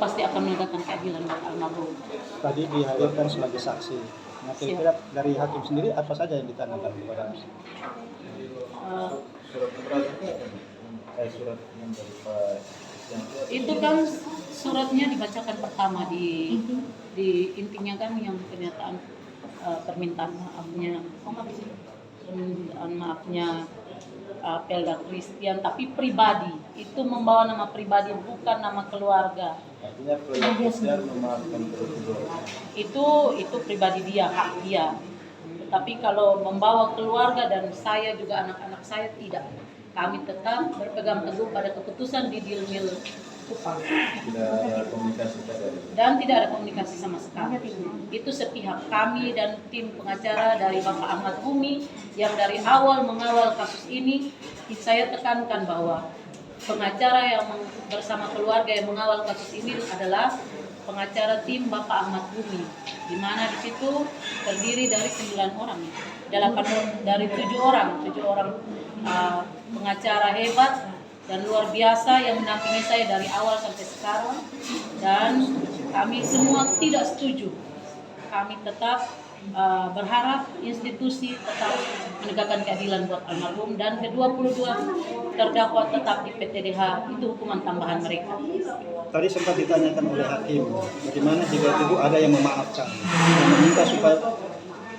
pasti akan menegakkan keadilan buat almarhum. Tadi dihadirkan sebagai saksi. Nah, kira-kira dari hakim sendiri apa saja yang ditanyakan kepada surat yang dari Pak Itu kan suratnya dibacakan pertama di intinya kan yang pernyataan permintaan maafnya Pelda Christian, tapi pribadi itu membawa nama pribadi bukan nama keluarga. Artinya Pelda Christian memaafkan kedua. Itu pribadi dia, hak dia. Tapi kalau membawa keluarga dan saya juga anak-anak saya tidak. Kami tetap berpegang teguh pada keputusan di Dilmil Kupang. Tidak ada komunikasi tadi. Dan tidak ada komunikasi sama sekali. Itu sepihak kami dan tim pengacara dari Bapak Ahmad Bumi yang dari awal mengawal kasus ini. Saya tekankan bahwa pengacara yang bersama keluarga yang mengawal kasus ini adalah pengacara tim Bapak Ahmad Bumi, di mana di situ terdiri dari 9 orang, dari 7 orang pengacara hebat dan luar biasa yang mendampingi saya dari awal sampai sekarang, dan kami semua tidak setuju. Kami tetap berharap institusi tetap menegakkan keadilan buat almarhum dan ke-22 terdakwa tetap di PTDH, itu hukuman tambahan mereka. Tadi sempat ditanyakan oleh hakim, bagaimana jika itu ada yang memaafkan dan meminta supaya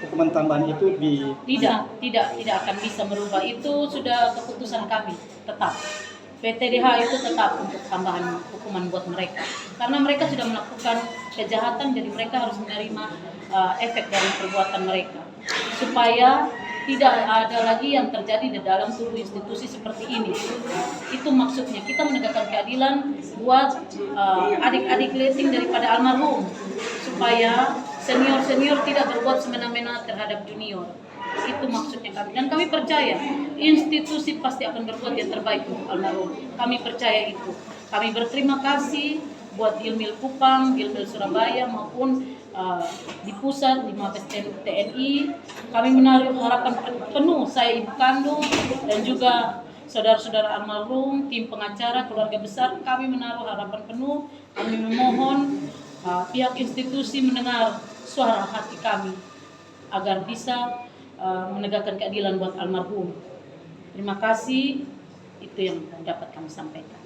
hukuman tambahan itu tidak akan bisa merubah, itu sudah keputusan kami tetap. PTDH itu tetap untuk tambahan hukuman buat mereka karena mereka sudah melakukan kejahatan, jadi mereka harus menerima efek dari perbuatan mereka supaya tidak ada lagi yang terjadi di dalam tubuh institusi seperti ini. Itu maksudnya kita menegakkan keadilan buat adik-adik leting daripada almarhum supaya senior-senior tidak berbuat semena-mena terhadap junior. Itu maksudnya kami, dan kami percaya institusi pasti akan berbuat yang terbaik untuk almarhum. Kami percaya itu. Kami berterima kasih buat Dilmil Kupang, Dilmil Surabaya maupun di pusat di Mabes TNI. Kami menaruh harapan penuh, saya ibu kandung dan juga saudara-saudara almarhum, tim pengacara, keluarga besar, kami menaruh harapan penuh. Kami memohon pihak institusi mendengar suara hati kami agar bisa menegakkan keadilan buat almarhum. Terima kasih, itu yang dapat kami sampaikan.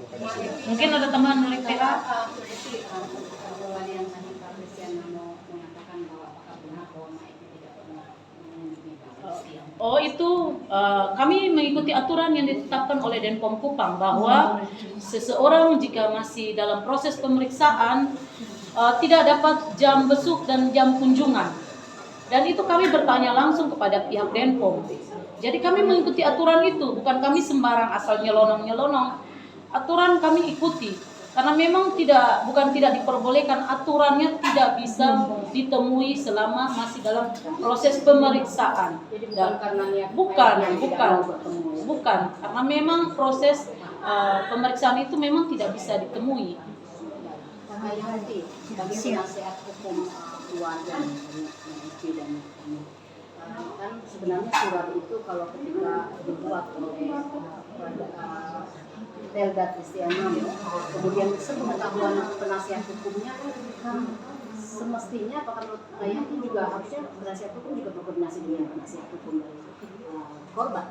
Mungkin ada tambahan dari PA. Oh itu kami mengikuti aturan yang ditetapkan oleh Denpom Kupang bahwa seseorang jika masih dalam proses pemeriksaan tidak dapat jam besuk dan jam kunjungan. Dan itu kami bertanya langsung kepada pihak Denpom. Jadi kami mengikuti aturan itu, bukan kami sembarang asal nyelonong-nyelonong. Aturan kami ikuti. Karena memang bukan tidak diperbolehkan, aturannya tidak bisa ditemui selama masih dalam proses pemeriksaan. Bukan, karena memang proses pemeriksaan itu memang tidak bisa ditemui. Sebagai nasihat hukum keluarga dan kan sebenarnya surat itu kalau ketika dibuat oleh Pelda Christian, kemudian sepengetahuan penasihat hukumnya semestinya apakah menurut saya itu juga harusnya penasihat hukum juga berkoordinasi dengan penasihat hukum dari korban.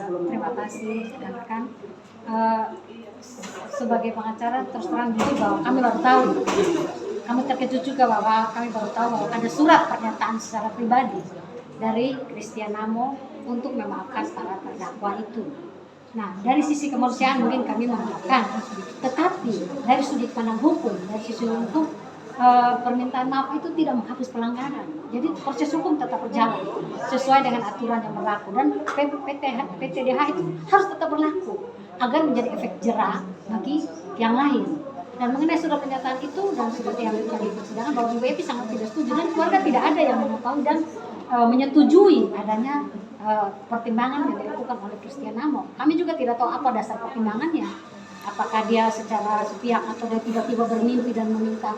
Terima kasih rekan-rekan. Sebagai pengacara terus terang dulu bahwa kami baru tahu, kami terkejut juga bahwa kami baru tahu bahwa ada surat pernyataan secara pribadi dari Christian Namo untuk memaafkan para terdakwa itu. Nah, dari sisi kemanusiaan mungkin kami memaafkan, tetapi dari sudut pandang hukum, dari sisi hukum permintaan maaf itu tidak menghapus pelanggaran. Jadi proses hukum tetap berjalan sesuai dengan aturan yang berlaku, dan PTDH itu harus tetap berlaku agar menjadi efek jera bagi yang lain. Dan mengenai surat pernyataan itu dan seperti yang tadi persidangan bahwa WP sangat tidak setuju dan keluarga tidak ada yang mengetahui dan menyetujui adanya pertimbangan yang dilakukan oleh Christian Namo. Kami juga tidak tahu apa dasar pertimbangannya. Apakah dia secara sepihak atau dia tiba-tiba bermimpi dan meminta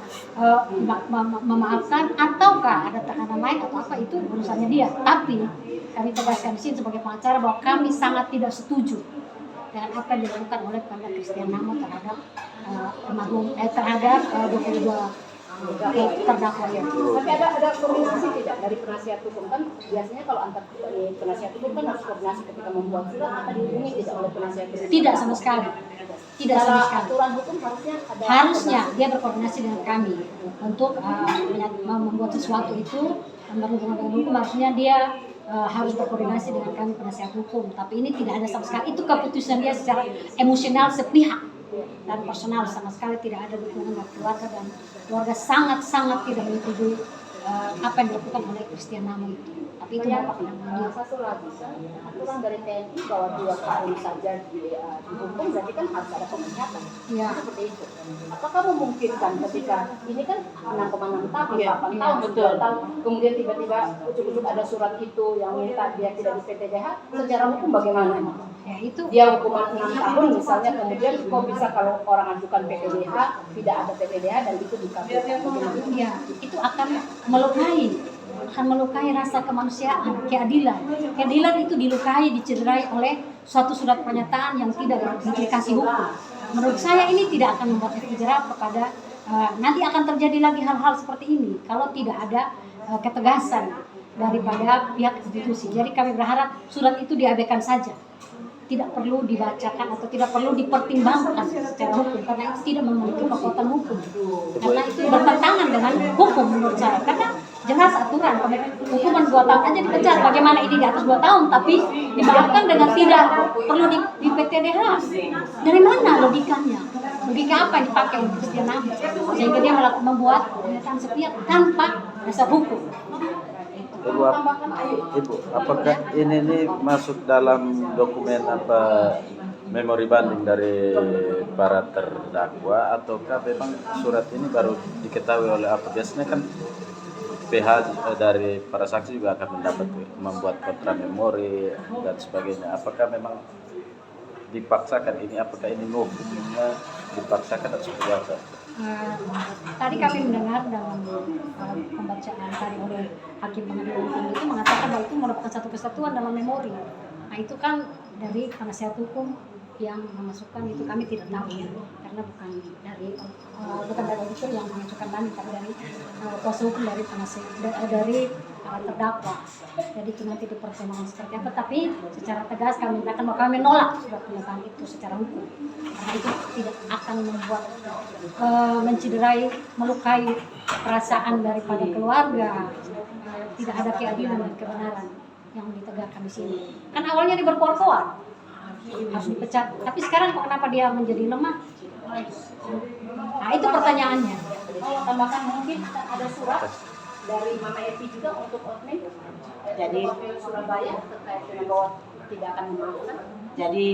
memaafkan, ataukah ada tekanan lain atau apa, itu urusannya dia. Tapi kami tegaskan di sini sebagai pengacara bahwa kami sangat tidak setuju dengan apa yang dilakukan oleh Pemda Christian Namo terhadap terhadap 22 terdakwa itu. Tapi ada koordinasi tidak dari penasihat hukum? Kan biasanya kalau antar penasihat hukum kan harus koordinasi ketika membuat surat, maka dihubungi tidak oleh penasihat hukum? Tidak sama sekali. Tidak sama sekali. Aturan hukum ada. Harusnya dia berkoordinasi dengan kami untuk membuat sesuatu itu berhubungan dengan hukum. Harusnya dia harus berkoordinasi dengan kami penasihat hukum. Tapi ini tidak ada sama sekali. Itu keputusan dia secara emosional sepihak dan personal, sama sekali tidak ada dukungan dari keluarga, dan keluarga sangat-sangat tidak menyetujui apa yang dilakukan oleh Christian Namo itu. Tapi itu Bapak yang menilai. Satu lagi, aturan dari TNI bahwa 2 tahun saja dihukum, berarti kan harus ada pemecatan. Ya. Seperti itu. Apakah memungkinkan ketika ini kan 6,6 tahun, 8 tahun, betul. 9 tahun, kemudian tiba-tiba ujuk-ujuk ada surat itu yang minta dia tidak di PTDH, secara hukum bagaimana? Ya itu. Dia hukuman 6 tahun misalnya, kemudian kok bisa kalau orang ajukan PTDH, tidak ada PTDH dan itu dikabulkan, bagaimana? Ya, itu akan melukai rasa kemanusiaan, keadilan. Keadilan itu dilukai, dicederai oleh suatu surat pernyataan yang tidak berimplikasi hukum. Menurut saya ini tidak akan membuat efek jerah kepada nanti akan terjadi lagi hal-hal seperti ini kalau tidak ada ketegasan daripada pihak institusi. Jadi kami berharap surat itu diabaikan saja. Tidak perlu dibacakan atau tidak perlu dipertimbangkan secara hukum, karena itu tidak memiliki kekuatan hukum, karena itu bertentangan dengan hukum menurut saya. Karena jelas aturan hukuman 2 tahun aja dipecat, bagaimana ini di atas 2 tahun tapi dimaafkan dengan tidak perlu di PTDH. Dari mana logikanya? Logika apa yang dipakai oleh Christian Namo sehingga dia membuat pernyataan sepihak tanpa dasar hukum? Ibu, apakah ini masuk dalam dokumen memori banding dari para terdakwa, ataukah memang surat ini baru diketahui oleh apa? Biasanya kan PH dari para saksi juga akan membuat kontra memori dan sebagainya. Apakah memang dipaksakan ini? Apakah ini hukumnya dipaksakan atau seperti apa? Tadi kami mendengar dalam pembacaan tadi oleh Hakim Pengadilan Tinggi itu mengatakan bahwa itu merupakan satu kesatuan dalam memori. Nah itu kan dari penasihat hukum yang memasukkan itu, kami tidak tahu ya, karena bukan dari auditor yang mengajukan banding, tapi dari kuasa hukum dari terdakwa. Jadi itu nanti dipertimbangkan seperti apa, tapi secara tegas kami mengatakan bahwa kami menolak surat pernyataan itu secara hukum, karena itu tidak akan membuat mencederai, melukai perasaan daripada keluarga. Tidak ada keadilan dan kebenaran yang ditegakkan di sini. Kan awalnya dia berkoar-koar harus dipecat, tapi sekarang kok kenapa dia menjadi lemah? Nah itu pertanyaannya. Mau tambahkan mungkin ada surat dari Mama Evi juga untuk Otmen, Jadi Surabaya terkait dengan bahwa tidak akan memaafkan. Jadi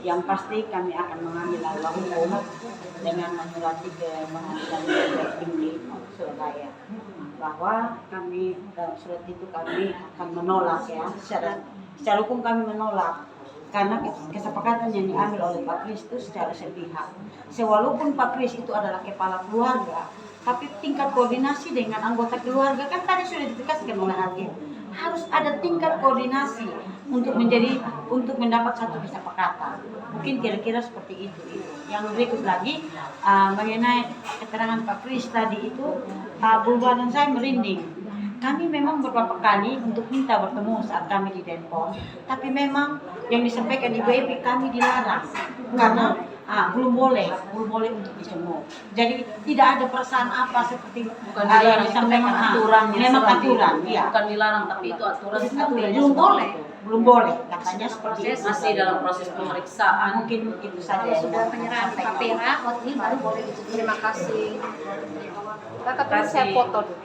yang pasti kami akan mengambil langkah hukum dengan menyurati ke pengadilan negeri tinggi Surabaya bahwa kami surat itu kami akan menolak ya, secara hukum kami menolak karena kesepakatan yang diambil oleh Pak Kris itu secara sepihak. Walaupun Pak Kris itu adalah kepala keluarga, tapi tingkat koordinasi dengan anggota keluarga kan tadi sudah ditegaskan oleh hakim. Harus ada tingkat koordinasi untuk mendapat satu kesepakatan. Mungkin kira-kira seperti itu. Yang berikut lagi mengenai keterangan Pak Kris tadi itu, bulu badan saya merinding. Kami memang beberapa kali untuk minta bertemu saat kami di Denpom, tapi memang yang disampaikan Ibu Evi kami dilarang karena belum boleh untuk dijenguk. Jadi tidak ada perasaan apa seperti Bukan dilarang, itu memang aturan. Memang aturan, iya. Bukan dilarang, tapi itu aturannya belum boleh katanya seperti itu. masih dalam proses pemeriksaan. Mungkin itu saja Kalau yang sudah dapat penyerahan saya sampaikan. tapera, ini baru boleh dicuri. Terima kasih. Kakak, saya foto dulu.